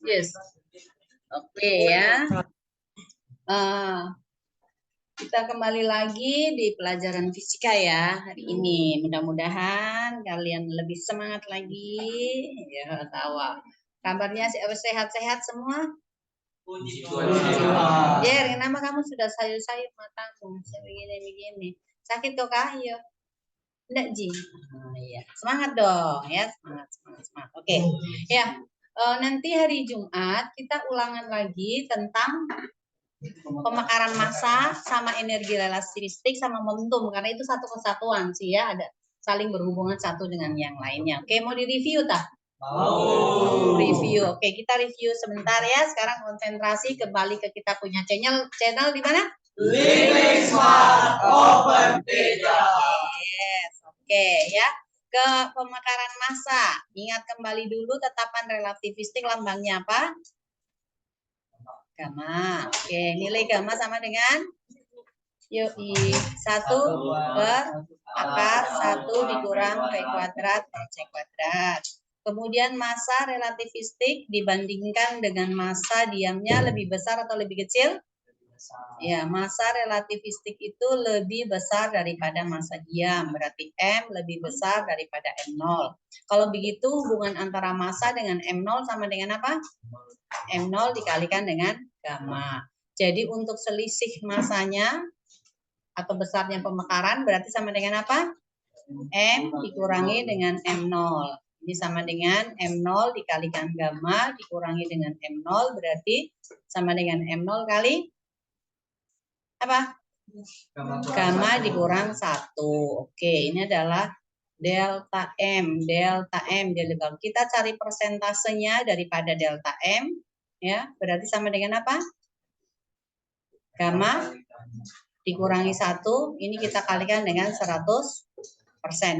Yes. Oke ya. Kita kembali lagi di pelajaran fisika ya hari ini. Mudah-mudahan kalian lebih semangat lagi. Ya, tawa. Kabarnya sehat-sehat semua? Puji Tuhan. Jer, kenapa kamu sudah sayur-sayur matamu? Begini-begini. Sakit kok kah? Iya. Enggak, Ji. Iya. Semangat dong ya, semangat. Oke. Ya. Nanti hari Jumat kita ulangan lagi tentang pemekaran massa sama energi relativistik sama momentum, karena itu satu kesatuan sih ya, ada saling berhubungan satu dengan yang lainnya. Oke, mau direview tak? Mau review. Oke, kita review sebentar ya. Sekarang konsentrasi kembali ke kita punya channel di mana? Living Smart Open Data. Yes, oke ya. Ke pemekaran massa. Ingat kembali dulu tetapan relativistik lambangnya apa? Gamma. Oke, nilai gamma sama dengan yoi 1 per akar 1 dikurang V kuadrat C kuadrat. Kemudian massa relativistik dibandingkan dengan massa diamnya lebih besar atau lebih kecil? Ya, massa relativistik itu lebih besar daripada massa diam, berarti M lebih besar daripada M0. Kalau begitu hubungan antara massa dengan M0 sama dengan apa? M0 dikalikan dengan gamma. Jadi untuk selisih massanya atau besarnya pemekaran berarti sama dengan apa? M dikurangi dengan M0. Ini sama dengan M0 dikalikan gamma dikurangi dengan M0 berarti sama dengan M0 kali apa? Gamma dikurang 1. Oke, ini adalah delta M. Kalau kita cari persentasenya daripada delta M, ya, berarti sama dengan apa? Gamma dikurangi 1, ini kita kalikan dengan 100%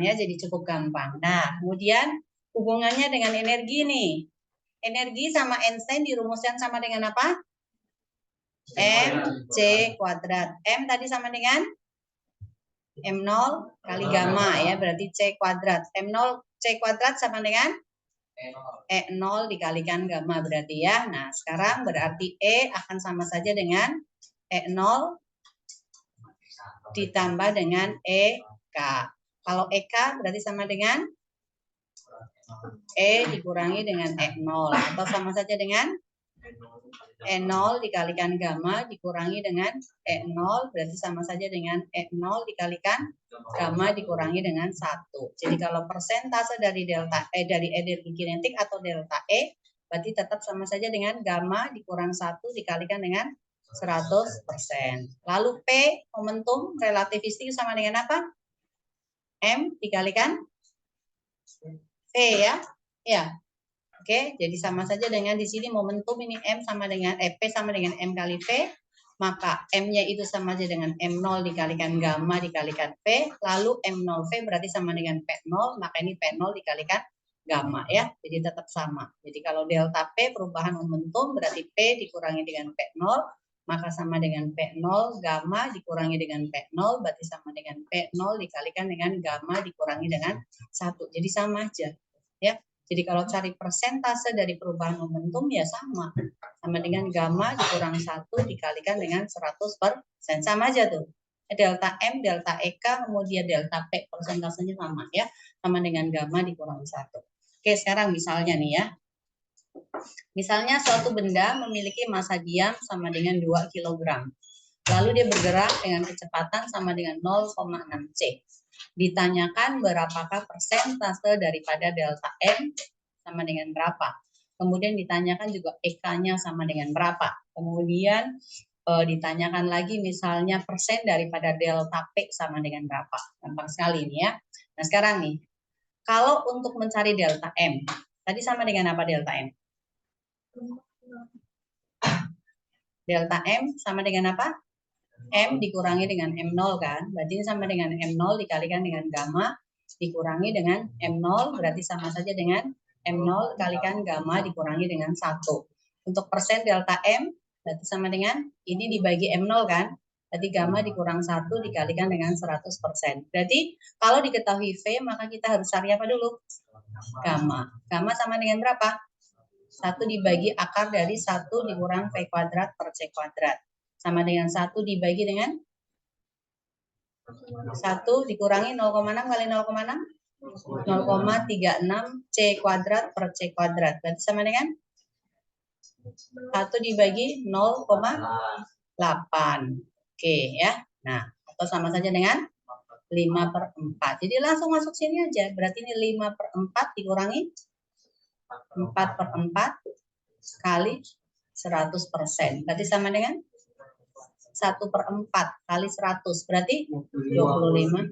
ya, jadi cukup gampang. Nah, kemudian hubungannya dengan energi nih. Energi sama Einstein dirumuskan sama dengan apa? MC kuadrat. M tadi sama dengan M0 kali gamma ya, berarti C kuadrat. M0 C kuadrat sama dengan E0 dikalikan gamma berarti ya. Nah, sekarang berarti E akan sama saja dengan E0 ditambah dengan EK. Kalau EK berarti sama dengan E dikurangi dengan E0 atau sama saja dengan E0 dikalikan gamma dikurangi dengan E0 berarti sama saja dengan E0 dikalikan gamma dikurangi dengan 1. Jadi kalau persentase dari delta dari energi kinetik atau delta E berarti tetap sama saja dengan gamma dikurang 1 dikalikan dengan 100%. Lalu P momentum relativistik sama dengan apa? M dikalikan V ya. Ya. Oke, jadi sama saja dengan di sini momentum ini M sama dengan P sama dengan M kali V, maka M-nya itu sama saja dengan M0 dikalikan gamma dikalikan V, lalu M0V berarti sama dengan P0, maka ini P0 dikalikan gamma ya, jadi tetap sama. Jadi kalau delta P perubahan momentum berarti P dikurangi dengan P0, maka sama dengan P0 gamma dikurangi dengan P0 berarti sama dengan P0 dikalikan dengan gamma dikurangi dengan 1. Jadi sama aja ya. Jadi kalau cari persentase dari perubahan momentum ya sama dengan gamma dikurang 1 dikalikan dengan 100%. Sama aja tuh. Delta M, delta EK, kemudian delta P persentasenya sama ya. Sama dengan gamma dikurang 1. Oke, sekarang misalnya nih ya. Misalnya suatu benda memiliki massa diam sama dengan 2 kg. Lalu dia bergerak dengan kecepatan sama dengan 0,6 C. Ditanyakan berapakah persentase daripada delta M sama dengan berapa. Kemudian ditanyakan juga EK-nya sama dengan berapa. Kemudian ditanyakan lagi misalnya persen daripada delta P sama dengan berapa. Gampang sekali ini ya. Nah sekarang nih, kalau untuk mencari delta M, tadi sama dengan apa delta M? Delta M sama dengan apa? M dikurangi dengan M0 kan, berarti ini sama dengan M0 dikalikan dengan gamma dikurangi dengan M0 berarti sama saja dengan M0 dikalikan gamma dikurangi dengan 1. Untuk persen delta M berarti sama dengan ini dibagi M0 kan, berarti gamma dikurang 1 dikalikan dengan 100%. Berarti kalau diketahui V maka kita harus cari apa dulu? Gamma. Gamma sama dengan berapa? 1 dibagi akar dari 1 dikurang V kuadrat per C kuadrat. Sama dengan 1 dibagi dengan 1 dikurangi 0,6 kali 0,6. 0,36 C kuadrat per C kuadrat. Berarti sama dengan 1 dibagi 0,8. Oke ya. Nah, atau sama saja dengan 5/4. Jadi langsung masuk sini aja. Berarti ini 5/4 dikurangi 4/4 kali 100%. Berarti sama dengan 1/4 kali 100. Berarti 25.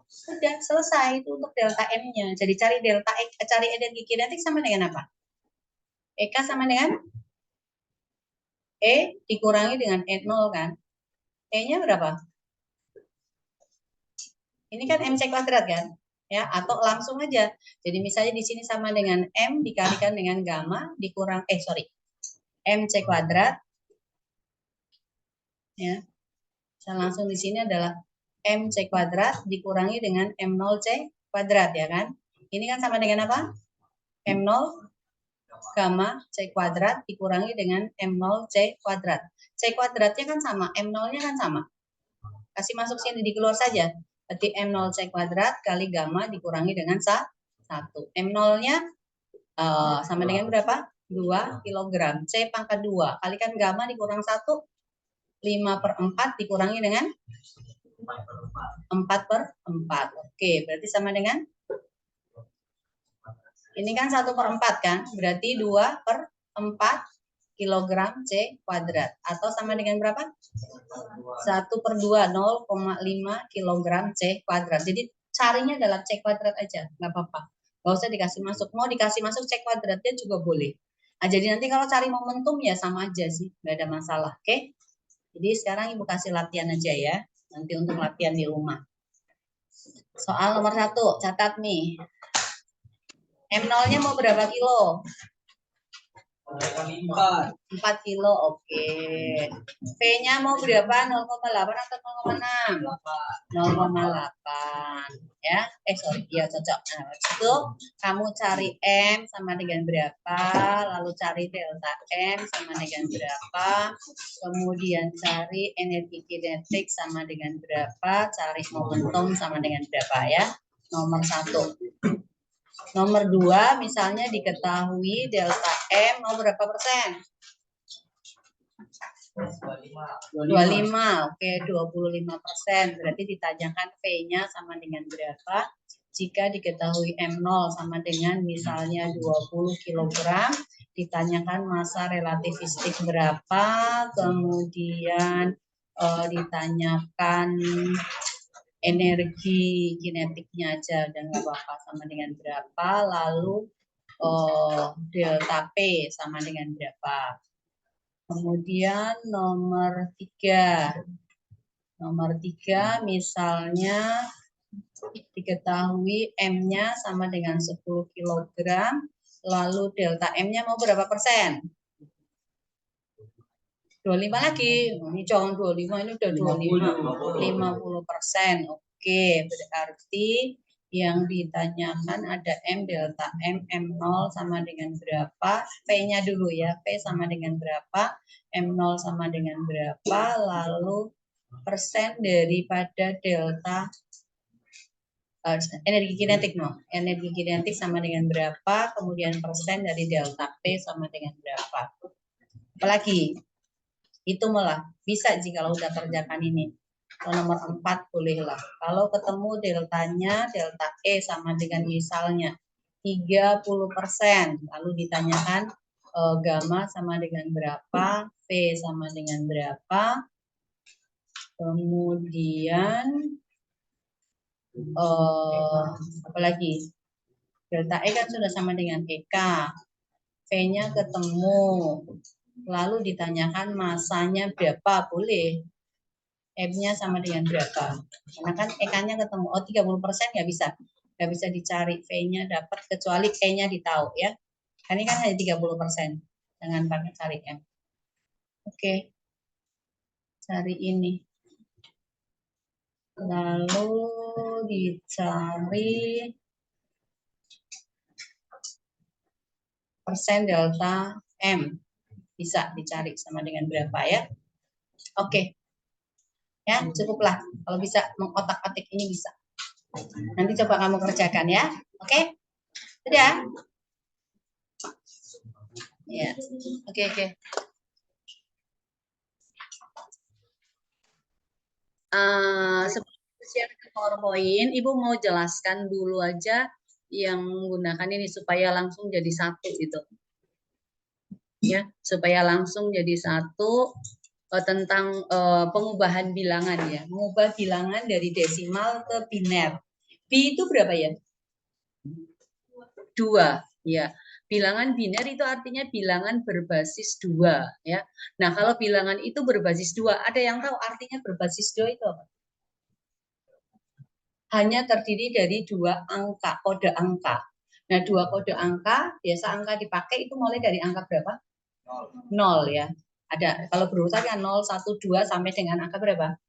Sudah selesai itu untuk delta M-nya. Jadi cari delta X, cari energi kinetik sama dengan apa? EK sama dengan E dikurangi dengan E0 kan? E-nya berapa? Ini kan MC kuadrat kan? Ya, atau langsung aja. Jadi misalnya di sini sama dengan M dikalikan dengan gamma dikurang MC kuadrat. Ya. Langsung di sini adalah MC kuadrat dikurangi dengan M0C kuadrat ya kan? Ini kan sama dengan apa? M0 gamma C kuadrat dikurangi dengan M0C kuadrat. C kuadratnya kan sama, M0-nya kan sama. Kasih masuk sini, dikeluar saja. Berarti M0C kuadrat kali gamma dikurangi dengan 1. M0-nya sama dengan berapa? 2 kg. C pangkat 2. Kalikan gamma dikurang 1. 5/4 dikurangi dengan 4/4. Oke, berarti sama dengan ini kan 1/4 kan? Berarti 2/4 kilogram C kuadrat. Atau sama dengan berapa? 1/2, 0,5 kilogram C kuadrat. Jadi carinya dalam C kuadrat aja, nggak apa-apa. Nggak usah dikasih masuk. Mau dikasih masuk C kuadratnya juga boleh. Nah, jadi nanti kalau cari momentum ya sama aja sih, nggak ada masalah. Oke? Jadi sekarang Ibu kasih latihan aja ya. Nanti untuk latihan di rumah. Soal nomor 1, catat nih. M0-nya mau berapa kilo? 4 kilo, oke. P-nya mau berapa? 0,8 atau 0,6? 0,8. Ya, iya cocok. Nah, itu kamu cari M sama dengan berapa, lalu cari delta M sama dengan berapa, kemudian cari energi kinetik sama dengan berapa, cari momentum sama dengan berapa ya. Nomor 1. Nomor 2, misalnya diketahui delta M mau berapa persen? 25, oke, 25%. Berarti ditanyakan V-nya sama dengan berapa? Jika diketahui M0 sama dengan misalnya 20 kg, ditanyakan massa relativistik berapa, kemudian ditanyakan energi kinetiknya aja dan nggak apa-apa sama dengan berapa, lalu delta P sama dengan berapa. Kemudian nomor 3 misalnya diketahui M-nya sama dengan 10 kg, lalu delta M-nya mau berapa persen? 25 lagi, ini jangan 25, ini udah 50%. Oke, berarti yang ditanyakan ada M, delta M, M0 sama dengan berapa, P-nya dulu ya, P sama dengan berapa, M0 sama dengan berapa, lalu persen daripada delta energi kinetik, energi kinetik sama dengan berapa, kemudian persen dari delta P sama dengan berapa. Apalagi? Itu malah bisa sih kalau udah kerjakan ini. Kalau nomor 4 bolehlah. Kalau ketemu deltanya, delta E sama dengan misalnya 30%. Lalu ditanyakan gamma sama dengan berapa, V sama dengan berapa. Kemudian apalagi? Delta E kan sudah sama dengan EK. V-nya ketemu. Lalu ditanyakan masanya berapa, boleh. M-nya sama dengan berapa. Karena kan EK-nya ketemu. Oh, 30% nggak bisa. Nggak bisa dicari. V-nya dapat kecuali E-nya ditahu ya. Ini kan hanya 30%. Jangan pakai cari M. Oke. Cari ini. Lalu dicari persen delta M. Bisa dicari sama dengan berapa ya. Oke. Ya, cukuplah. Kalau bisa mengotak-atik ini bisa. Nanti coba kamu kerjakan ya. Oke? Sudah? Ya. Oke. Sebelum share ke PowerPoint, Ibu mau jelaskan dulu aja yang menggunakan ini supaya langsung jadi satu gitu. Ya, supaya langsung jadi satu tentang pengubahan bilangan ya. Mengubah bilangan dari desimal ke biner. B itu berapa ya? 2 ya. Bilangan biner itu artinya bilangan berbasis 2 ya. Nah, kalau bilangan itu berbasis 2, ada yang tahu artinya berbasis 2 itu apa? Hanya terdiri dari 2 angka, kode angka. Nah, 2 kode angka, biasa angka dipakai itu mulai dari angka berapa? 0 ya. Ada kalau berurutan kan 0, 1, 2 sampai dengan angka berapa?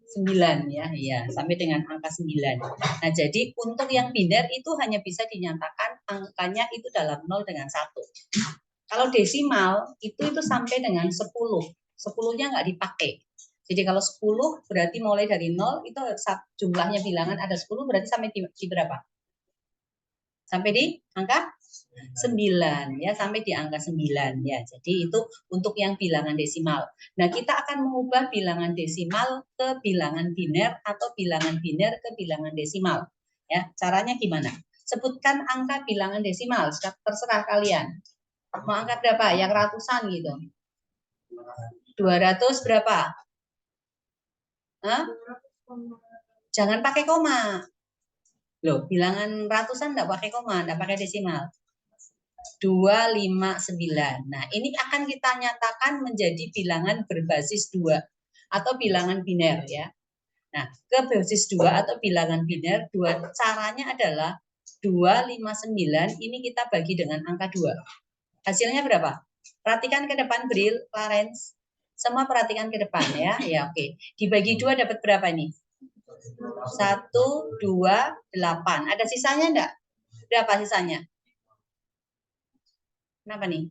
9 ya, iya, sampai dengan angka 9. Nah, jadi untuk yang biner itu hanya bisa dinyatakan angkanya itu dalam 0 dengan 1. Kalau desimal itu sampai dengan 10. 10-nya nggak dipakai. Jadi kalau 10 berarti mulai dari 0 itu jumlahnya bilangan ada 10 berarti sampai di berapa? Sampai di angka 9 ya, sampai di angka 9 ya. Jadi itu untuk yang bilangan desimal. Nah, kita akan mengubah bilangan desimal ke bilangan biner atau bilangan biner ke bilangan desimal. Ya, caranya gimana? Sebutkan angka bilangan desimal, terserah kalian. Mau angka berapa? Yang ratusan gitu. 200 berapa? Hah? Jangan pakai koma. Loh, bilangan ratusan enggak pakai koma, enggak pakai desimal. 259. Nah, ini akan kita nyatakan menjadi bilangan berbasis 2 atau bilangan biner ya. Nah, ke basis 2 atau bilangan biner, caranya adalah 259 ini kita bagi dengan angka 2. Hasilnya berapa? Perhatikan ke depan, Bril, Clarence. Semua perhatikan ke depan ya. Ya, oke. Dibagi 2 dapat berapa nih? 1, 2, 8. Ada sisanya enggak? Berapa sisanya? Kenapa nih?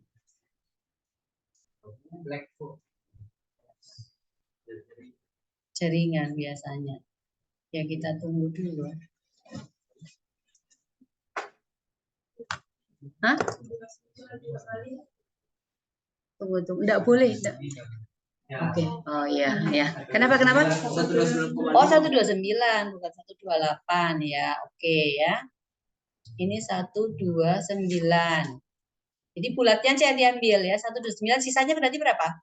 Jaringan biasanya. Ya, kita tunggu dulu. Hah? Tunggu. Enggak boleh. Oke. Oh iya, ya. Kenapa? Oh, 129 bukan 128 ya. Oke ya. Ini 129. Jadi bulatnya saya diambil ya, 129, sisanya berarti berapa?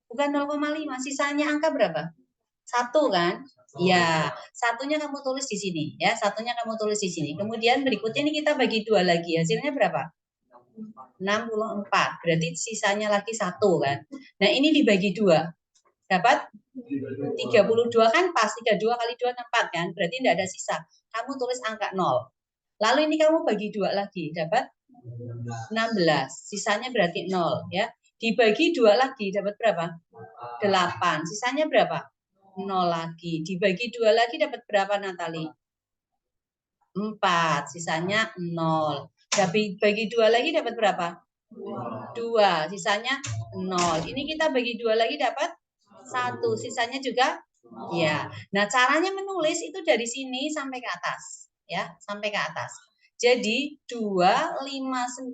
Bukan 0,5, sisanya angka berapa? 1 kan? Ya, satunya kamu tulis di sini ya, satunya kamu tulis di sini. Kemudian berikutnya ini kita bagi 2 lagi, hasilnya berapa? 64. Berarti sisanya lagi 1 kan? Nah, ini dibagi 2. Dapat 32 kan pas, 32 kali 2 4 kan? Berarti tidak ada sisa. Kamu tulis angka 0. Lalu ini kamu bagi 2 lagi, dapat 16. Sisanya berarti 0 ya. Dibagi 2 lagi dapat berapa? 8. Sisanya berapa? 0 lagi. Dibagi 2 lagi dapat berapa, Natali? 4. Sisanya 0. Bagi 2 lagi dapat berapa? 2. Sisanya 0. Ini kita bagi 2 lagi dapat 1. Sisanya juga ya. Nah, caranya menulis itu dari sini sampai ke atas ya, sampai ke atas. Jadi 259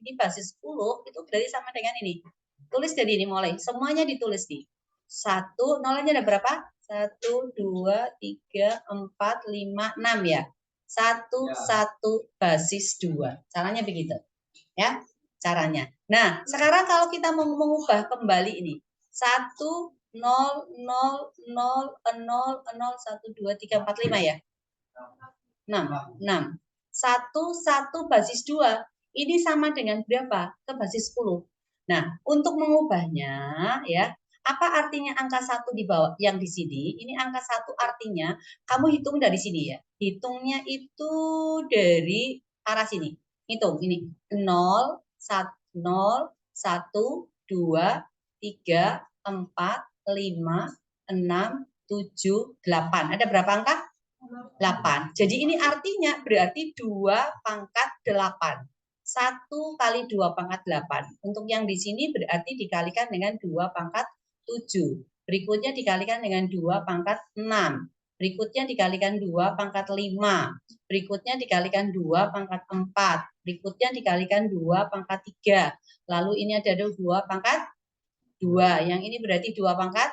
ini basis 10 itu berarti sama dengan ini. Tulis dari ini mulai. Semuanya ditulis nih. 1, nolnya ada berapa? 1, 2, 3, 4, 5, 6 ya. 1 basis 2. Caranya begitu. Ya, caranya. Nah, sekarang kalau kita mau mengubah kembali ini. 1, 0, 0, 0, 0, 1, 2, 3, 4, 5 ya. 6. 1 basis 2 ini sama dengan berapa? Ke basis 10. Nah, untuk mengubahnya ya, apa artinya angka 1 di bawah yang di sini? Ini angka 1 artinya kamu hitung dari sini ya. Hitungnya itu dari arah sini. Hitung ini 0, 1, 0, 1, 2, 3, 4, 5, 6, 7, 8. Ada berapa angka? 8. Jadi ini artinya berarti 2 pangkat 8. 1 kali 2 pangkat 8. Untuk yang di sini berarti dikalikan dengan 2 pangkat 7. Berikutnya dikalikan dengan 2 pangkat 6. Berikutnya dikalikan 2 pangkat 5. Berikutnya dikalikan 2 pangkat 4. Berikutnya dikalikan 2 pangkat 3. Lalu ini ada 2 pangkat 2. Yang ini berarti 2 pangkat.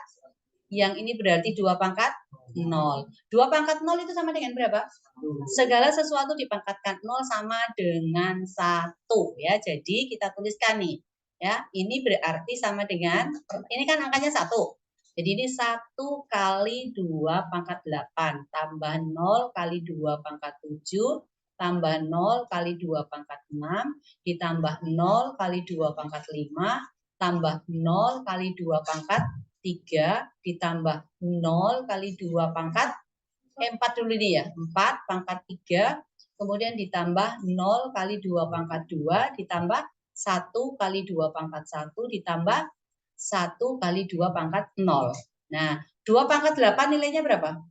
Yang ini berarti 2 pangkat 0. 2 pangkat 0 itu sama dengan berapa? Segala sesuatu dipangkatkan 0 sama dengan 1 ya. Jadi kita tuliskan nih ya. Ini berarti sama dengan, ini kan angkanya 1. Jadi ini 1 kali 2 pangkat 8 tambah 0 kali 2 pangkat 7 tambah 0 kali 2 pangkat 6 ditambah 0 kali 2 pangkat 5 tambah 0 kali 2 pangkat 3 ditambah 0 kali 2 pangkat 4 dulu ini ya. 4 pangkat 3 kemudian ditambah 0 kali 2 pangkat 2 ditambah 1 kali 2 pangkat 1 ditambah 1 kali 2 pangkat 0. Nah, 2 pangkat 8 nilainya berapa?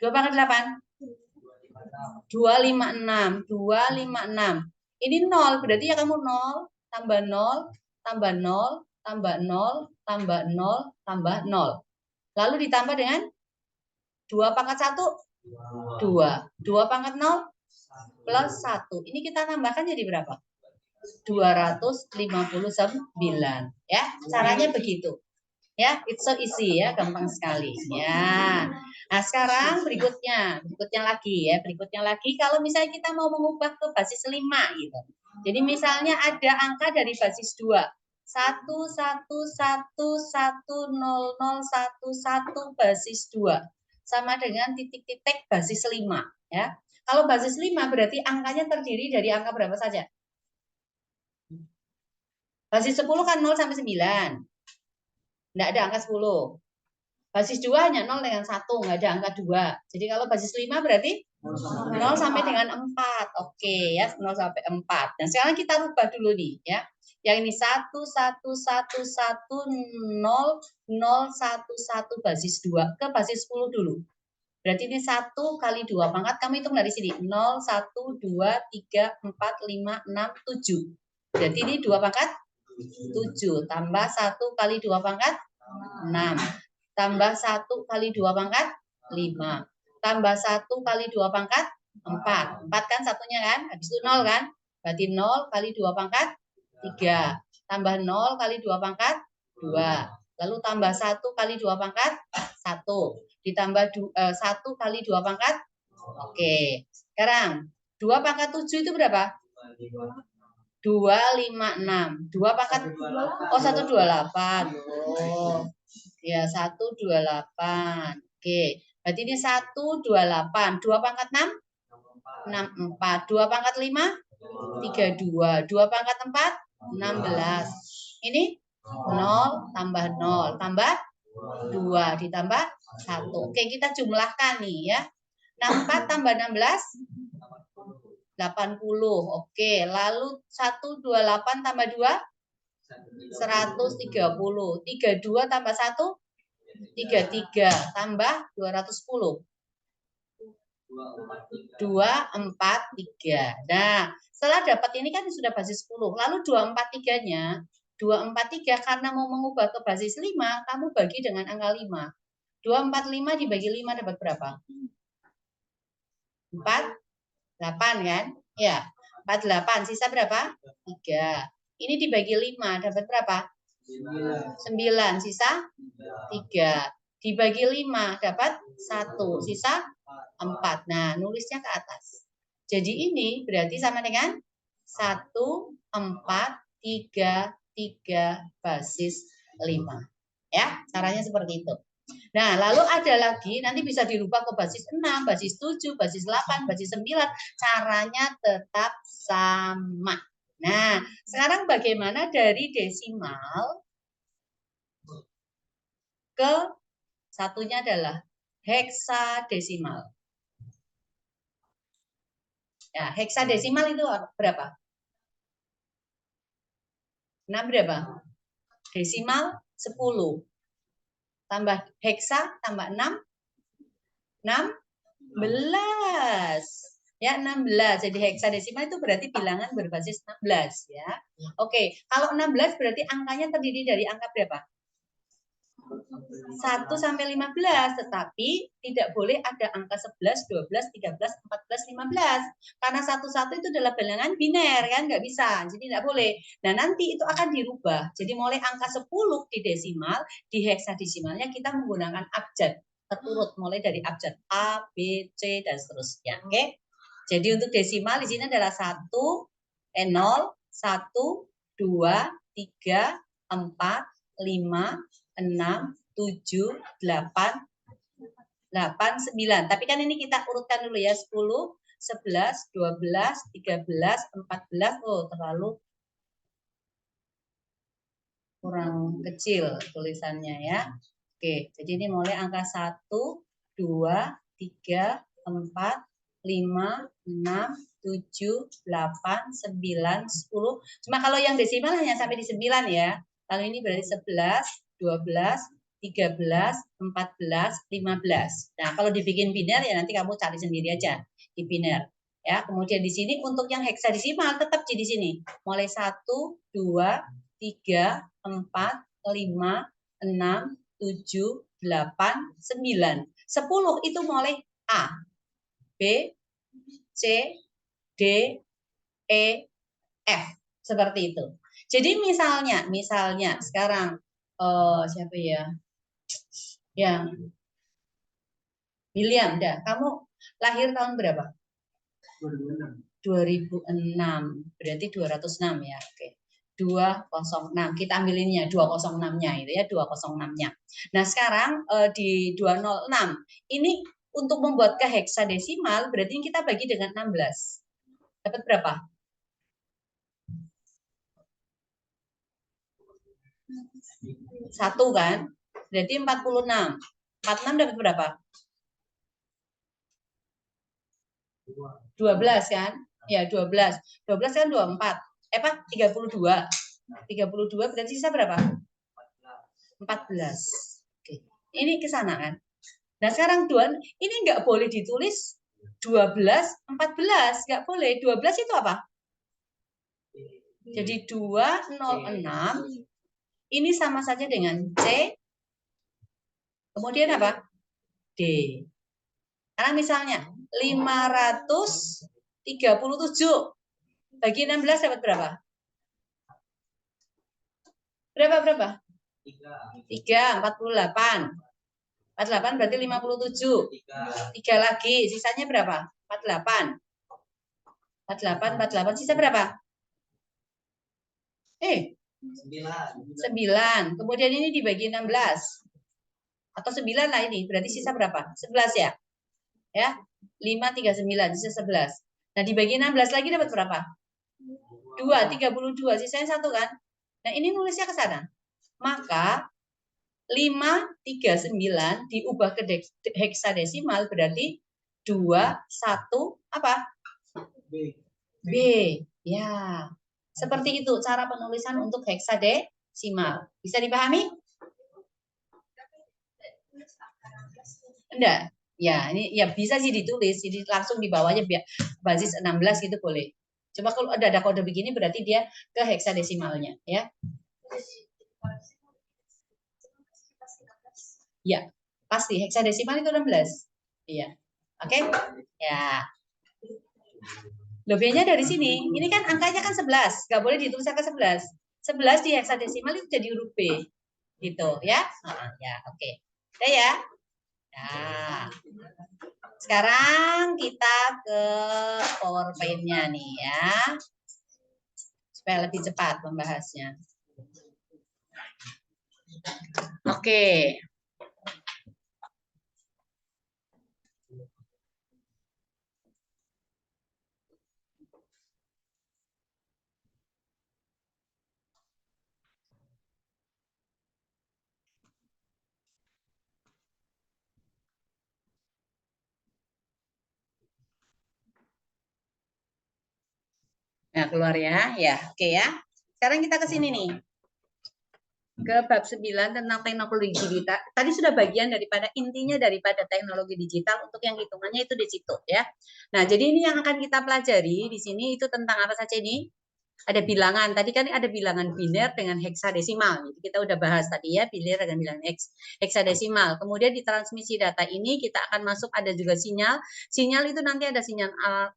2 pangkat 8? 256. 256. Ini 0, berarti ya kamu 0, tambah 0, tambah 0, tambah 0, tambah 0, tambah 0. Lalu ditambah dengan 2 pangkat 1, 2. 2 pangkat 0 plus 1. Ini kita tambahkan jadi berapa? 259. Ya, caranya begitu. Ya, it's so easy ya, gampang sekali. Ya. Nah, sekarang berikutnya lagi ya, kalau misalnya kita mau mengubah ke basis 5 gitu. Jadi misalnya ada angka dari basis 2. 111100111 basis 2 sama dengan titik-titik basis 5 ya. Kalau basis 5 berarti angkanya terdiri dari angka berapa saja? Basis 10 kan 0 sampai 9. Enggak ada angka 10. Basis 2 hanya 0 dengan 1, enggak ada angka 2. Jadi kalau basis 5 berarti 0 sampai dengan 4. Oke ya, 0 sampai 4. Dan sekarang kita rubah dulu nih ya. Yang ini 111100111 basis 2 ke basis 10 dulu. Berarti ini 1 kali 2 pangkat, kamu hitung dari sini. 0, 1, 2, 3, 4, 5, 6, 7. Berarti ini 2 pangkat 7. Tambah 1 kali 2 pangkat 6. Tambah 1 kali 2 pangkat 5. Tambah 1 kali 2 pangkat 4. 4 kan satunya kan? Habis itu 0 kan? Berarti 0 kali 2 pangkat 3. Tambah 0 kali 2 pangkat 2. Lalu tambah 1 kali 2 pangkat 1. Ditambah 1 kali 2 pangkat. Oke. Sekarang 2 pangkat 7 itu berapa? 256. 2 pangkat 128. Oh. Ya, 128. Oke. Berarti ini 128. 2 pangkat 6? 64. 2 pangkat 5? 32. 2 pangkat 4? 16. Ini 0 tambah 0 tambah 2 ditambah 1. Oke, kita jumlahkan nih ya. 64 tambah 16? 80. Oke, lalu 128 tambah 2? 130. 32 tambah 1? 33 tambah 210. 243. Nah, setelah dapat ini kan sudah basis 10. Lalu 243-nya, 243 karena mau mengubah ke basis 5, kamu bagi dengan angka 5. 245 dibagi 5 dapat berapa? 48 kan? Ya, 48. Sisa berapa? 3. Ini dibagi 5 dapat berapa? 9. Sisa 3. Dibagi 5 dapat 1. Sisa 4. Nah, nulisnya ke atas. Jadi ini berarti sama dengan 1, 4, 3, 3 basis 5. Ya, caranya seperti itu. Nah, lalu ada lagi, nanti bisa dirubah ke basis 6, basis 7, basis 8, basis 9. Caranya tetap sama. Nah, sekarang bagaimana dari desimal ke satunya adalah heksadesimal. Ya, heksadesimal itu berapa? 6 berapa? Desimal 10. Tambah heksa, tambah 6. 16. Ya, 16. Jadi heksadesimal itu berarti bilangan berbasis 16 ya. Oke, kalau 16 berarti angkanya terdiri dari angka berapa? 1 sampai 15, tetapi tidak boleh ada angka 11, 12, 13, 14, 15. Karena satu-satu itu adalah bilangan biner kan, nggak bisa. Jadi nggak boleh. Nah, nanti itu akan dirubah. Jadi mulai angka 10 di desimal, di heksadesimalnya kita menggunakan abjad. Terurut mulai dari abjad A, B, C dan seterusnya. Oke. Jadi untuk desimal di sini adalah 1, 0, 1, 2, 3, 4, 5, 6, 7, 8, 9. Tapi kan ini kita urutkan dulu ya. 10, 11, 12, 13, 14. Oh, terlalu kurang kecil tulisannya ya. Oke, jadi ini mulai angka 1, 2, 3, 4, 5, 6, 7, 8, 9, 10. Cuma kalau yang desimal hanya sampai di 9 ya. Kalau ini berarti 11, 12, 13, 14, 15. Nah, kalau dibikin biner ya nanti kamu cari sendiri aja di biner. Ya, kemudian di sini untuk yang heksadesimal tetap di sini. Mulai 1, 2, 3, 4, 5, 6, 7, 8, 9. 10 itu mulai A, B, C, D, E, F. Seperti itu. Jadi misalnya sekarang siapa ya? Yang William, dah. Kamu lahir tahun berapa? 2006. Berarti 206 ya. Oke. 206. Kita ambil ininya 206-nya itu ya, 206-nya. Nah, sekarang di 206 ini untuk membuat ke heksadesimal berarti kita bagi dengan 16. Dapat berapa? Satu kan? Berarti 46. 46 dapat berapa? 12 kan? Ya, 12. 12 kan 24. Apa? 32. 32 berarti sisa berapa? 14. Oke. Ini ke sana kan? Nah, sekarang ini nggak boleh ditulis 12, 14. Nggak boleh. 12 itu apa? Jadi 206 ini sama saja dengan C. Kemudian apa? D. Karena misalnya 537 bagi 16 dapat berapa? Berapa? 3, 48. 48 berarti 57. 3 lagi, sisanya berapa? 48. 48, sisa berapa? 9. Kemudian ini dibagi 16. Atau 9 lah ini, berarti sisa berapa? 11 ya? Ya, 5, 3, 9, sisa 11. Nah, dibagi 16 lagi dapat berapa? 2, 32, sisanya 1 kan? Nah, ini nulisnya ke sana. Maka 5, 3, 9 diubah ke heksadesimal berarti 2, 1, apa? B. Ya. Seperti itu cara penulisan untuk heksadesimal. Bisa dipahami? Enggak. Ya, ini ya bisa sih ditulis. Jadi langsung di bawahnya basis 16 gitu boleh. Coba kalau ada kode begini berarti dia ke heksadesimalnya ya. Ya, pasti heksadesimal itu 16. Iya. Oke? Ya. Loh, B-nya dari sini. Ini kan angkanya kan 11. Nggak boleh ditulis angka 11. 11 di heksadesimal itu jadi huruf B. Gitu ya. Ya, oke. Udah ya. Nah, sekarang kita ke PowerPoint-nya nih ya. Supaya lebih cepat membahasnya. Oke. Nah, keluar ya. Ya, oke ya. Sekarang kita ke sini nih. ke bab 9 tentang teknologi digital. Tadi sudah bagian daripada intinya daripada teknologi digital, untuk yang hitungannya itu di situ ya. Nah, jadi ini yang akan kita pelajari di sini itu tentang apa saja ini? Ada bilangan. Tadi kan ada bilangan biner dengan heksadesimal. Jadi kita udah bahas tadi ya, biner dengan bilangan heksadesimal. Kemudian di transmisi data ini kita akan masuk ada juga sinyal. Sinyal itu nanti ada sinyal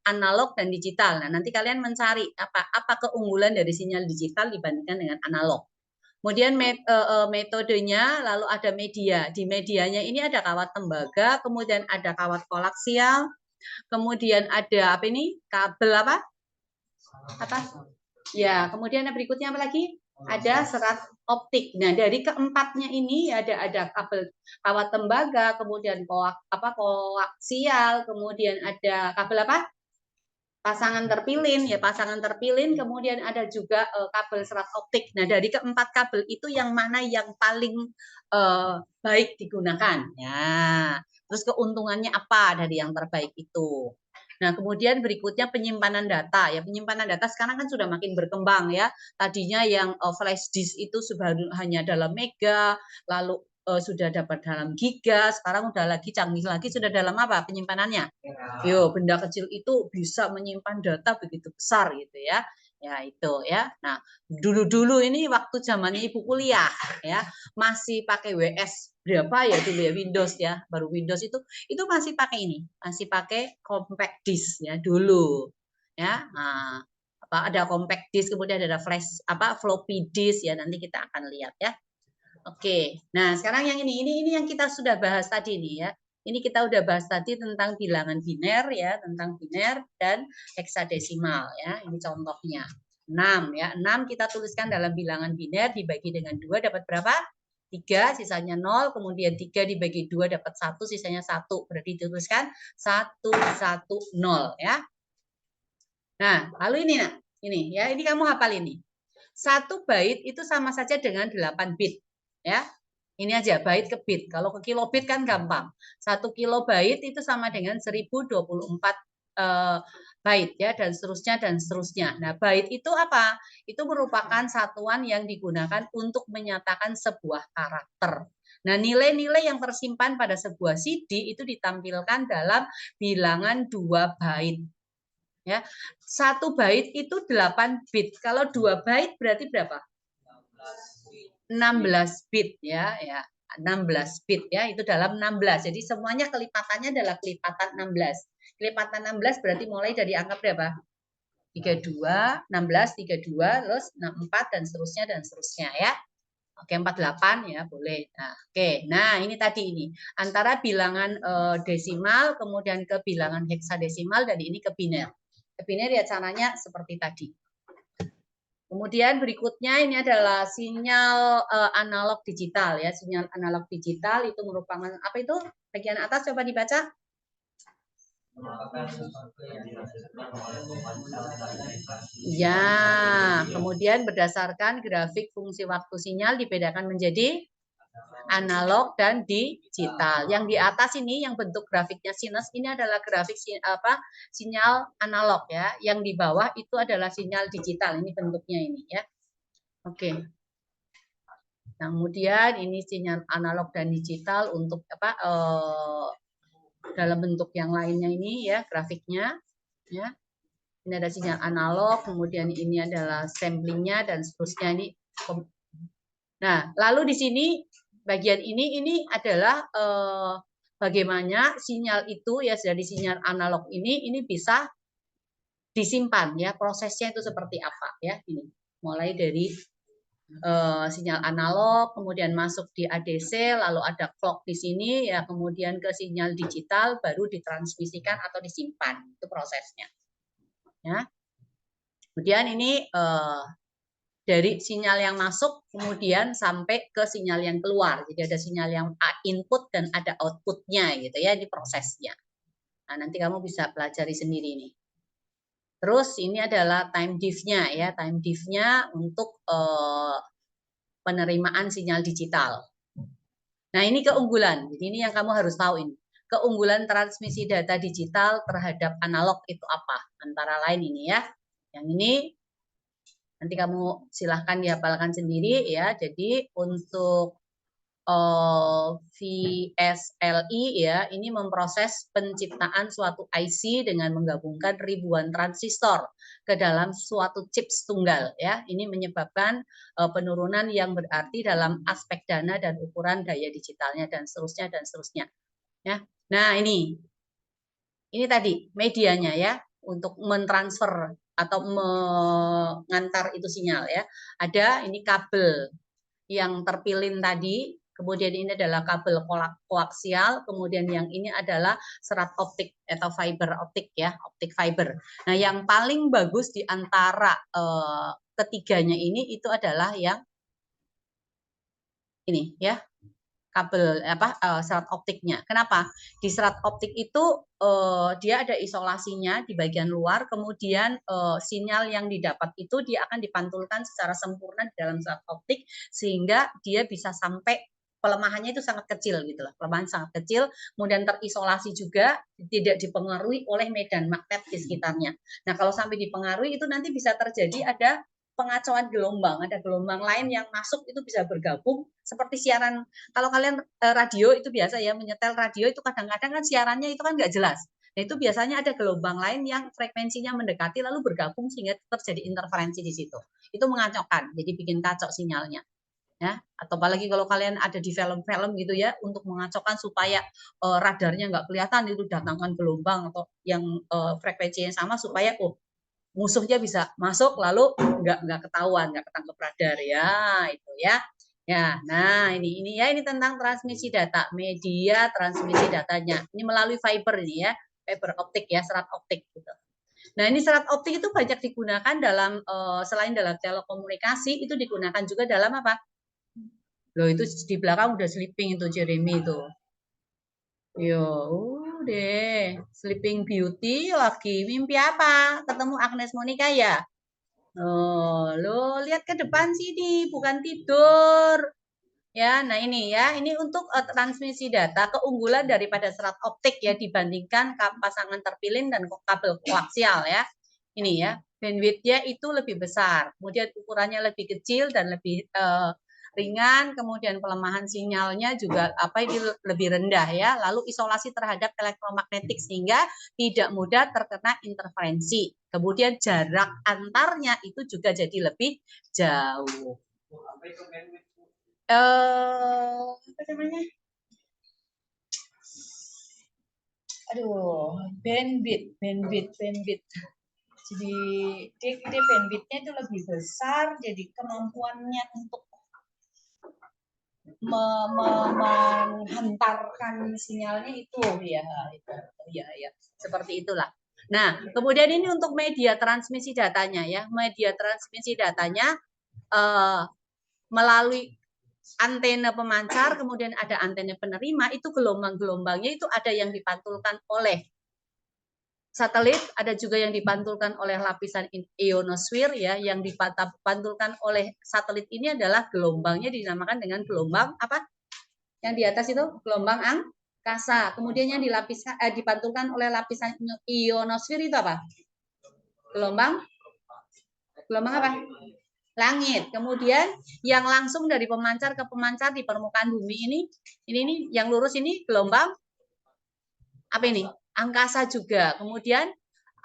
analog dan digital. Nah, nanti kalian mencari apa keunggulan dari sinyal digital dibandingkan dengan analog. Kemudian metodenya, lalu ada media. Di medianya ini ada kawat tembaga, kemudian ada kawat koaksial, kemudian ada apa ini? Kabel apa? Ya, kemudian berikutnya apa lagi? Ada serat optik. Nah, dari keempatnya ini ada kabel kawat tembaga, kemudian koaksial, kemudian ada kabel apa? Pasangan terpilin, ya pasangan terpilin, kemudian ada juga kabel serat optik. Nah, dari keempat kabel itu yang mana yang paling baik digunakan? Ya, terus keuntungannya apa dari yang terbaik itu? Nah, kemudian berikutnya penyimpanan data. Ya, penyimpanan data sekarang kan sudah makin berkembang ya. Tadinya yang flash disk itu sudah hanya dalam mega, lalu sudah dapat dalam giga, sekarang udah lagi canggih lagi, sudah dalam apa penyimpanannya? Yo, benda kecil itu bisa menyimpan data begitu besar gitu ya. Ya itu ya. Nah, dulu-dulu ini waktu zamannya ibu kuliah ya, masih pakai WS berapa ya dulu ya, Windows ya, baru Windows itu masih pakai ini, masih pakai compact disk ya dulu. Ya. Nah, ada compact disk, kemudian ada flash floppy disk ya, nanti kita akan lihat ya. Oke. Nah, sekarang yang ini yang kita sudah bahas tadi nih ya. Ini kita udah bahas tadi tentang bilangan biner ya, tentang biner dan heksadesimal ya. Ini contohnya. 6 ya. 6 kita tuliskan dalam bilangan biner dibagi dengan 2 dapat berapa? 3, sisanya 0, kemudian 3 dibagi 2 dapat 1, sisanya 1. Berarti dituliskan 1, 1, 0 ya. Nah, lalu ini nah, ini ya, ini kamu hafal ini. 1 bait itu sama saja dengan 8 bit. Ya, ini aja bait ke bit. Kalau ke kilobit kan gampang. 1 kilobait itu sama dengan 1024 bait ya, dan seterusnya. Nah, bait itu apa? Itu merupakan satuan yang digunakan untuk menyatakan sebuah karakter. Nah, nilai-nilai yang tersimpan pada sebuah CD itu ditampilkan dalam bilangan 2 bait. Ya. 1 bait itu 8 bit. Kalau 2 bait berarti berapa? 16 bit ya, 16 bit ya, itu dalam 16. Jadi semuanya kelipatannya adalah kelipatan 16. Kelipatan 16 berarti mulai dari angka berapa? 32, 16, 32, terus 64 dan seterusnya ya. Oke, 48 ya, boleh. Nah, oke. Nah, ini tadi ini antara bilangan desimal kemudian ke bilangan heksadesimal dan ini ke biner. Ke biner ya caranya seperti tadi. Kemudian berikutnya ini adalah sinyal analog digital ya. Sinyal analog digital itu merupakan apa itu? Bagian atas coba dibaca. Ya, kemudian berdasarkan grafik fungsi waktu sinyal dibedakan menjadi analog dan digital. Yang di atas ini yang bentuk grafiknya sinus ini adalah grafik sinyal analog ya. Yang di bawah itu adalah sinyal digital. Ini bentuknya ini ya. Oke. Kemudian ini sinyal analog dan digital untuk dalam bentuk yang lainnya ini ya grafiknya ya. Ini ada sinyal analog, kemudian ini adalah samplingnya dan seterusnya ini. Nah, lalu di sini bagian ini adalah bagaimana sinyal itu ya dari sinyal analog ini bisa disimpan ya, prosesnya itu seperti apa ya ini. Mulai dari sinyal analog, kemudian masuk di ADC, lalu ada clock di sini ya, kemudian ke sinyal digital baru ditransmisikan atau disimpan. Itu prosesnya. Ya. Kemudian ini dari sinyal yang masuk kemudian sampai ke sinyal yang keluar. Jadi ada sinyal yang input dan ada outputnya gitu ya, ini prosesnya. Nah, nanti kamu bisa pelajari sendiri nih. Terus ini adalah time diff-nya ya, time diff-nya untuk penerimaan sinyal digital. Nah, ini keunggulan. Jadi ini yang kamu harus tahu ini. Keunggulan transmisi data digital terhadap analog itu apa? Antara lain ini ya. Yang ini Nanti kamu silahkan dihafalkan sendiri ya. Jadi untuk VSLI ya, ini memproses penciptaan suatu IC dengan menggabungkan ribuan transistor ke dalam suatu chips tunggal ya. Ini menyebabkan penurunan yang berarti dalam aspek dana dan ukuran daya digitalnya dan seterusnya ya. Nah, ini tadi medianya ya untuk mentransfer atau mengantar itu sinyal ya. Ada ini kabel yang terpilin tadi, kemudian ini adalah kabel koaksial, kemudian yang ini adalah serat optik atau fiber optik ya, optik fiber. Nah, yang paling bagus di antara ketiganya ini itu adalah yang ini ya, kabel serat optiknya. Kenapa? Di serat optik itu dia ada isolasinya di bagian luar, kemudian sinyal yang didapat itu dia akan dipantulkan secara sempurna di dalam serat optik sehingga dia bisa sampai pelemahannya itu sangat kecil gitu loh. Pelemahan sangat kecil, kemudian terisolasi juga, tidak dipengaruhi oleh medan magnet di sekitarnya. Nah, kalau sampai dipengaruhi itu nanti bisa terjadi ada pengacauan gelombang, ada gelombang lain yang masuk itu bisa bergabung seperti siaran. Kalau kalian radio itu biasa ya, menyetel radio itu kadang-kadang kan siarannya itu kan nggak jelas. Nah, itu biasanya ada gelombang lain yang frekuensinya mendekati lalu bergabung sehingga terjadi interferensi di situ. Itu mengacaukan, jadi bikin kacau sinyalnya. Ya, atau apalagi kalau kalian ada di film-film gitu ya, untuk mengacaukan supaya radarnya nggak kelihatan itu datangkan gelombang atau yang frekuensinya sama supaya musuhnya bisa masuk lalu nggak ketahuan, nggak ketangkep radar ya itu ya. Ya, nah ini ya, ini tentang transmisi data, media transmisi datanya. Ini melalui fiber ini ya, fiber optik ya, serat optik gitu. Nah, ini serat optik itu banyak digunakan dalam selain dalam telekomunikasi, itu digunakan juga dalam apa? Loh, itu di belakang udah sleeping itu Jeremy itu. Yo, deh, Sleeping Beauty lagi mimpi apa? Ketemu Agnes Monica ya? Oh, lo lihat ke depan sini, bukan tidur. Ya, nah ini ya, ini untuk transmisi data, keunggulan daripada serat optik ya dibandingkan pasangan terpilin dan kabel koaksial ya. Ini ya, bandwidth-nya itu lebih besar, kemudian ukurannya lebih kecil dan lebih ringan, kemudian pelemahan sinyalnya juga ini lebih rendah ya. Lalu isolasi terhadap elektromagnetik sehingga tidak mudah terkena interferensi. Kemudian jarak antarnya itu juga jadi lebih jauh. Apa namanya? Aduh, bandwidth. Jadi dia bandwidth-nya itu lebih besar, jadi kemampuannya untuk menghantarkan sinyalnya itu ya, seperti itulah. Nah, kemudian ini untuk media transmisi datanya ya, media transmisi datanya melalui antena pemancar, kemudian ada antena penerima, itu gelombang-gelombangnya itu ada yang dipantulkan oleh satelit, ada juga yang dipantulkan oleh lapisan ionosfer ya, yang dipantulkan oleh satelit ini adalah gelombangnya dinamakan dengan gelombang apa? Yang di atas itu gelombang angkasa. Kemudian yang dipantulkan oleh lapisan ionosfer itu apa? Gelombang apa? Langit. Kemudian yang langsung dari pemancar ke pemancar di permukaan bumi ini yang lurus ini gelombang apa ini? Angkasa juga. Kemudian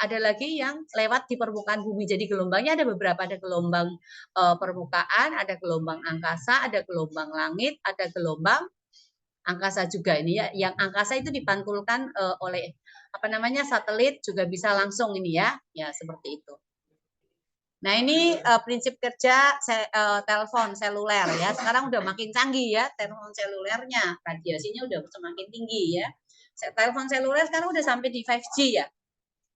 ada lagi yang lewat di permukaan bumi. Jadi gelombangnya ada beberapa, ada gelombang permukaan, ada gelombang angkasa, ada gelombang langit, ada gelombang angkasa juga ini ya. Yang angkasa itu dipantulkan oleh apa namanya satelit juga bisa langsung ini ya, seperti itu. Nah ini prinsip kerja telepon seluler ya. Sekarang udah makin canggih ya telepon selulernya, radiasinya udah semakin tinggi ya. Telepon seluler sekarang udah sampai di 5G ya.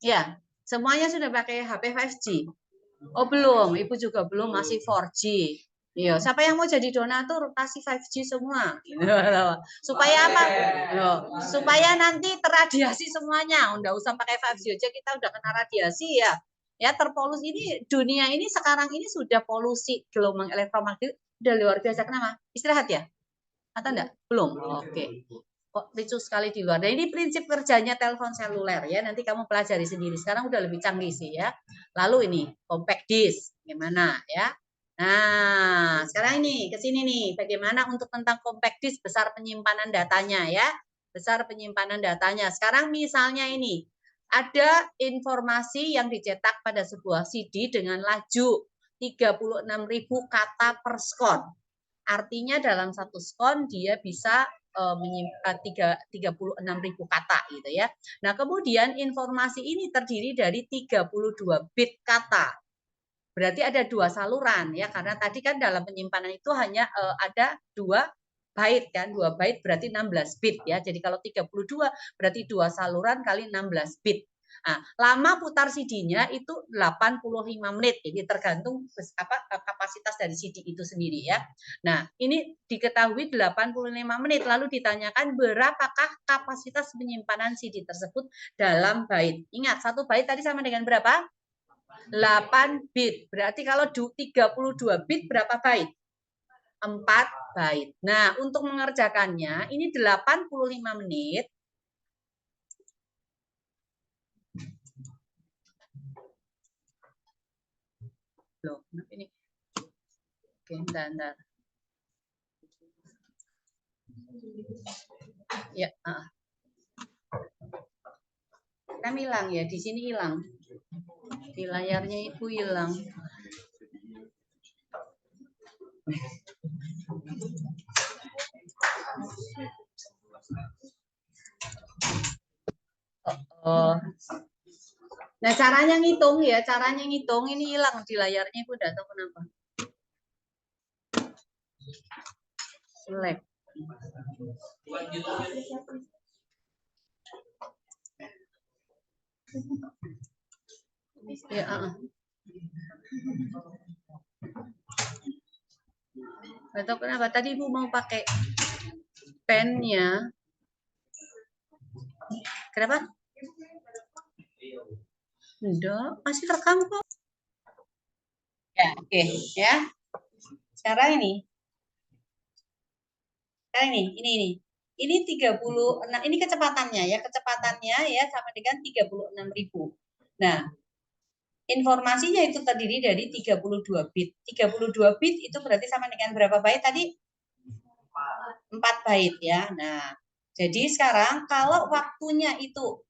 Ya, semuanya sudah pakai HP 5G. Oh belum, Ibu juga belum, masih 4G. Iya, siapa yang mau jadi donatur kasih 5G semua. Supaya apa? Supaya nanti terradiasi semuanya. Enggak usah pakai 5G aja kita udah kena radiasi ya. Ya, terpolusi ini dunia ini sekarang ini sudah polusi gelombang elektromagnetik udah luar biasa. Kenapa? Istirahat ya? Atau enggak? Belum. Oke. ricu sekali di luar. Dan ini prinsip kerjanya telepon seluler ya. Nanti kamu pelajari sendiri. Sekarang udah lebih canggih sih ya. Lalu ini compact disk gimana ya? Nah, sekarang ini ke sini nih. Bagaimana untuk tentang compact disk besar penyimpanan datanya ya? Besar penyimpanan datanya. Sekarang misalnya ini ada informasi yang dicetak pada sebuah CD dengan laju 36.000 kata per skon. Artinya dalam satu skon dia bisa menyimpan 36.000 kata gitu ya. Nah, kemudian informasi ini terdiri dari 32 bit kata. Berarti ada dua saluran ya, karena tadi kan dalam penyimpanan itu hanya ada 2 byte kan, 2 byte berarti 16 bit ya. Jadi kalau 32 berarti 2 saluran kali 16 bit. Nah, lama putar CD-nya itu 85 menit. Jadi tergantung kapasitas dari CD itu sendiri ya. Nah, ini diketahui 85 menit. Lalu ditanyakan berapakah kapasitas penyimpanan CD tersebut dalam byte. Ingat, 1 byte tadi sama dengan berapa? 8 bit. Berarti kalau 32 bit berapa byte? 4 byte. Nah, untuk mengerjakannya ini 85 menit. Loh, kenapa ini? Oke, bentar. Ya, kan hilang ya, di sini hilang. Di layarnya Ibu hilang. Oh. Nah, caranya ngitung ya, caranya ngitung ini hilang di layarnya Ibu, enggak tahu kenapa. Select. Ya, nggak tahu kenapa. Tadi Ibu mau pakai pennya. Kenapa? Enggak, masih rekam kok. Ya, oke, ya. Sekarang ini. Sekarang ini. Ini 36, ini kecepatannya ya, kecepatannya ya sama dengan 36.000. Nah, informasinya itu terdiri dari 32 bit. 32 bit itu berarti sama dengan berapa byte tadi? 4 byte ya. Nah, jadi sekarang kalau waktunya itu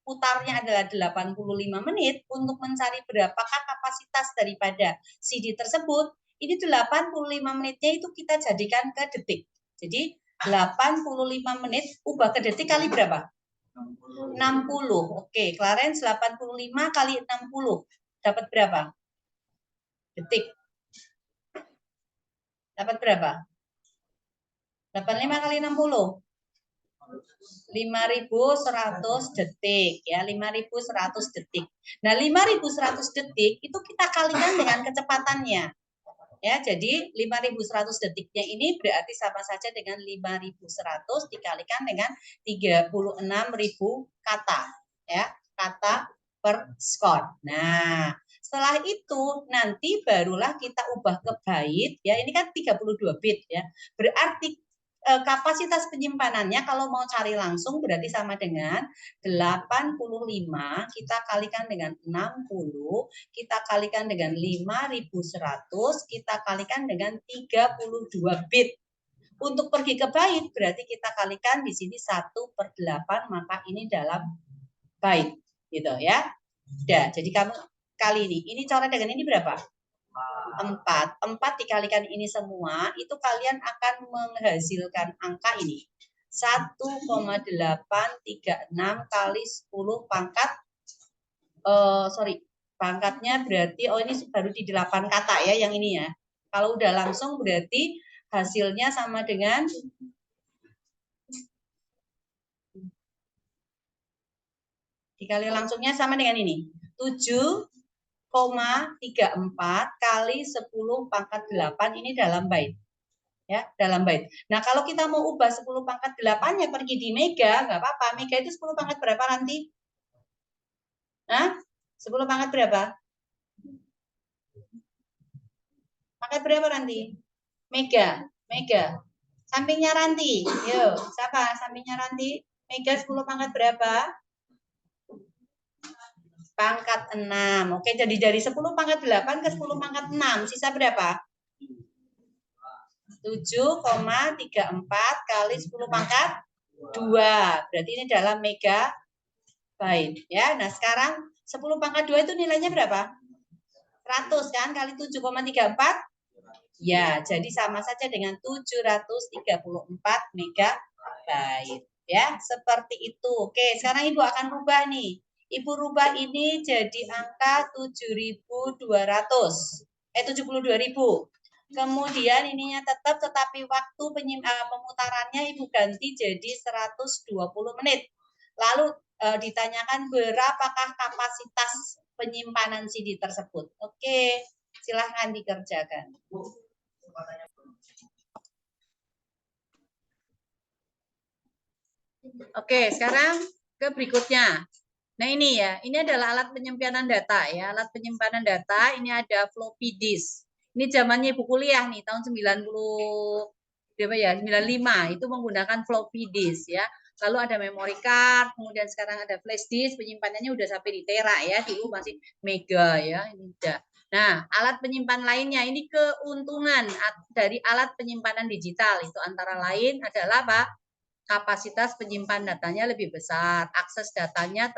putarnya adalah 85 menit untuk mencari berapakah kapasitas daripada CD tersebut, ini 85 menitnya itu kita jadikan ke detik. Jadi 85 menit ubah ke detik kali berapa? 60. Oke, Clarence 85 kali 60 dapat berapa? Detik. Dapat berapa? 85 kali 60. 5.100 detik ya, 5.100 detik. Nah, 5.100 detik itu kita kalikan dengan kecepatannya. Ya, jadi 5.100 detiknya ini berarti sama saja dengan 5.100 dikalikan dengan 36.000 kata ya, kata per skon. Nah, setelah itu nanti barulah kita ubah ke byte ya. Ini kan 32 bit ya. Berarti kapasitas penyimpanannya kalau mau cari langsung berarti sama dengan 85 kita kalikan dengan 60, kita kalikan dengan 5.100, kita kalikan dengan 32 bit. Untuk pergi ke byte berarti kita kalikan di sini 1/8, maka ini dalam byte gitu ya. Udah, jadi kamu kali ini coret dengan ini berapa? 4 dikalikan ini semua, itu kalian akan menghasilkan angka ini. 1,836 kali 10 pangkat, pangkatnya berarti, ini baru di 8 kata ya yang ini ya. Kalau udah langsung berarti hasilnya sama dengan dikali langsungnya sama dengan ini. 7,34 kali 10 pangkat 8 ini dalam byte. Ya, dalam byte. Nah, kalau kita mau ubah 10 pangkat 8-nya pergi di mega, nggak apa-apa. Mega itu 10 pangkat berapa nanti? Hah? 10 pangkat berapa? Pangkat berapa nanti? Mega. Sampingnya Ranti. Yuk, siapa sampingnya Ranti? Mega 10 pangkat berapa? Pangkat 6. Oke, jadi dari 10 pangkat 8 ke 10 pangkat 6. Sisa berapa? 7,34 kali 10 pangkat 2. Berarti ini dalam mega byte. Ya, nah sekarang 10 pangkat 2 itu nilainya berapa? 100 kan? Kali 7,34. Ya, jadi sama saja dengan 734 megabyte. Ya, seperti itu. Oke, sekarang Ibu akan rubah nih. Ibu rubah ini jadi angka 7.200. 72.000. Kemudian ininya tetap, tetapi waktu pemutarannya Ibu ganti jadi 120 menit. Lalu ditanyakan berapakah kapasitas penyimpanan CD tersebut. Oke, silahkan dikerjakan. Oke, sekarang ke berikutnya. Nah ini ya, ini adalah alat penyimpanan data ya. Alat penyimpanan data ini ada floppy disk. Ini zamannya Ibu kuliah nih, tahun 90 berapa ya? 95 itu menggunakan floppy disk ya. Lalu ada memory card, kemudian sekarang ada flash disk, penyimpanannya udah sampai di tera ya. Dulu masih mega ya, ini udah. Nah, alat penyimpan lainnya ini keuntungan dari alat penyimpanan digital itu antara lain adalah apa? Kapasitas penyimpan datanya lebih besar, akses datanya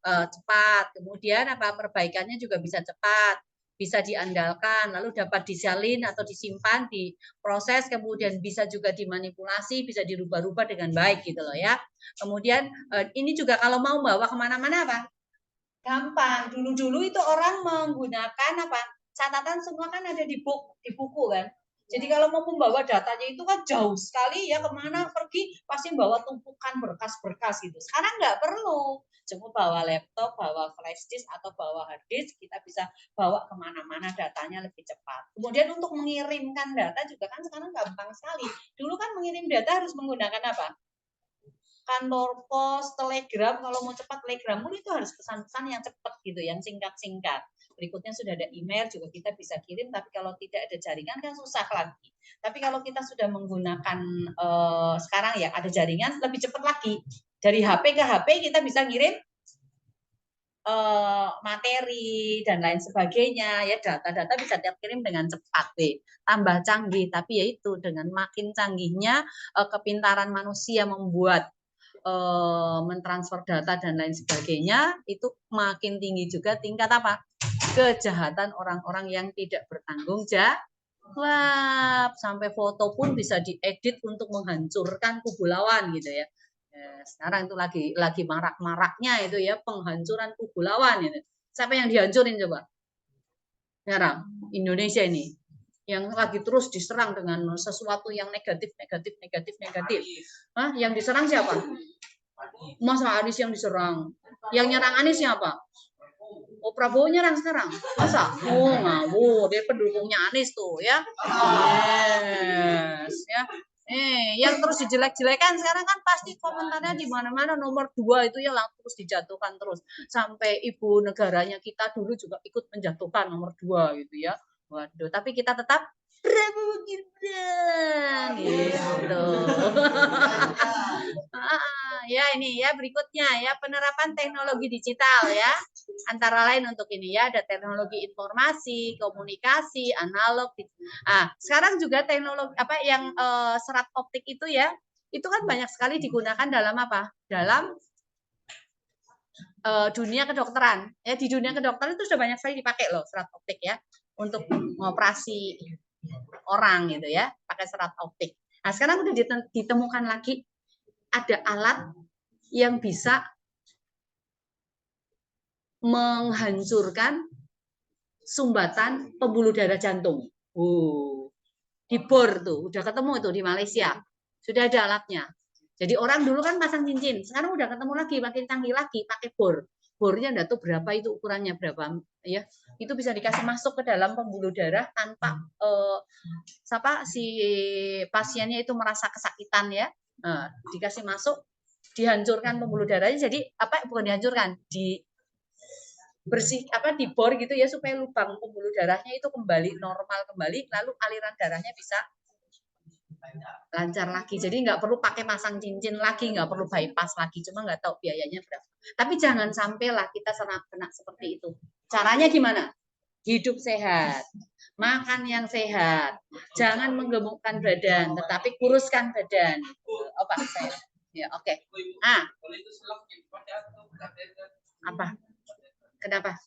cepat, kemudian perbaikannya juga bisa cepat, bisa diandalkan, lalu dapat disalin atau disimpan, diproses, kemudian bisa juga dimanipulasi, bisa dirubah-rubah dengan baik gitu loh ya. Kemudian ini juga kalau mau bawa kemana-mana apa? Gampang. Dulu-dulu itu orang menggunakan catatan semua kan ada di buku kan. Jadi kalau mau membawa datanya itu kan jauh sekali ya, kemana pergi pasti bawa tumpukan berkas-berkas gitu. Sekarang nggak perlu, cukup bawa laptop, bawa flash disk atau bawa hard disk, kita bisa bawa kemana-mana, datanya lebih cepat. Kemudian untuk mengirimkan data juga kan sekarang gampang sekali. Dulu kan mengirim data harus menggunakan apa? Kantor pos, telegram, kalau mau cepat telegram pun itu harus pesan-pesan yang cepat gitu, yang singkat-singkat. Berikutnya sudah ada email juga kita bisa kirim, tapi kalau tidak ada jaringan kan susah lagi. Tapi kalau kita sudah menggunakan sekarang ya ada jaringan, lebih cepat lagi. Dari HP ke HP kita bisa ngirim materi dan lain sebagainya ya, data-data bisa dikirim dengan cepat deh, tambah canggih. Tapi yaitu dengan makin canggihnya kepintaran manusia membuat mentransfer data dan lain sebagainya, itu makin tinggi juga tingkat kejahatan orang-orang yang tidak bertanggung jawab. Sampai foto pun bisa diedit untuk menghancurkan kubu lawan gitu ya. Sekarang itu lagi marak-maraknya itu ya, penghancuran kubu lawan itu. Siapa yang dihancurin coba? Sekarang Indonesia ini yang lagi terus diserang dengan sesuatu yang negatif. Yang diserang siapa? Masa Anies yang diserang? Yang nyerang Anies siapa? Oh, Prabowo nyerang sekarang. Masa? Oh, ngawur. Dia pendukungnya Anies tuh ya. Yes, ya. Yang terus dijelek-jelekan sekarang kan pasti komentarnya di mana-mana nomor 2 itu ya terus dijatuhkan terus. Sampai ibu negaranya kita dulu juga ikut menjatuhkan nomor 2 gitu ya. Waduh, tapi kita tetap Prabowo Gibran gitu. Ya ini ya berikutnya ya, penerapan teknologi digital ya. Antara lain untuk ini ya, ada teknologi informasi, komunikasi, analog. Sekarang juga teknologi yang serat optik itu ya, itu kan banyak sekali digunakan dalam dalam dunia kedokteran. Ya, di dunia kedokteran itu sudah banyak sekali dipakai loh serat optik ya, untuk mengoperasi orang gitu ya, pakai serat optik. Nah, sekarang udah ditemukan lagi ada alat yang bisa menghancurkan sumbatan pembuluh darah jantung. Dibor tuh, udah ketemu tuh di Malaysia. Sudah ada alatnya. Jadi orang dulu kan pasang cincin, sekarang udah ketemu lagi, makin canggih lagi, pakai bor. Bornya enggak tahu berapa itu ukurannya, berapa ya. Itu bisa dikasih masuk ke dalam pembuluh darah tanpa si pasiennya itu merasa kesakitan ya. Dikasih masuk, dihancurkan pembuluh darahnya, jadi bukan dihancurkan, dibor gitu ya, supaya lubang pembuluh darahnya itu kembali normal kembali, lalu aliran darahnya bisa lancar lagi. Jadi nggak perlu pakai pasang cincin lagi, nggak perlu bypass lagi. Cuma nggak tahu biayanya berapa. Tapi jangan sampailah kita kena seperti itu. Caranya gimana? Hidup sehat, makan yang sehat, jangan menggemukkan badan, tetapi kuruskan badan. Oh Pak, saya. Ya oke. Apa? Kenapa?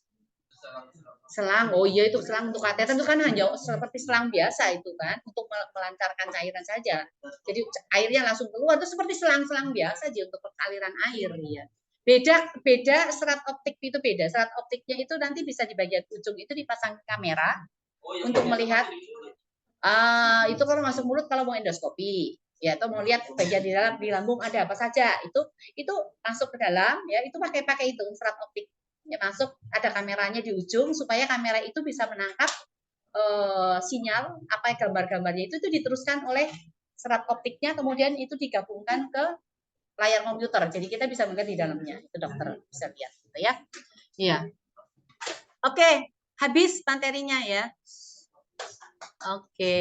Selang, oh iya itu selang untuk kateter itu kan hanya seperti selang biasa itu kan, untuk melancarkan cairan saja. Jadi airnya langsung keluar itu seperti selang-selang biasa aja untuk aliran air ya. Beda serat optik itu beda. Serat optiknya itu nanti bisa di bagian ujung itu dipasang kamera untuk melihat itu kalau masuk mulut kalau mau endoskopi ya atau mau lihat bagian di dalam di lambung ada apa saja itu masuk ke dalam ya itu pakai itu serat optik masuk ada kameranya di ujung supaya kamera itu bisa menangkap sinyal apa gambar-gambarnya itu diteruskan oleh serat optiknya kemudian itu digabungkan ke layar komputer jadi kita bisa melihat di dalamnya itu dokter bisa lihat gitu ya iya oke habis materinya ya oke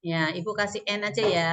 ya ibu kasih N aja ya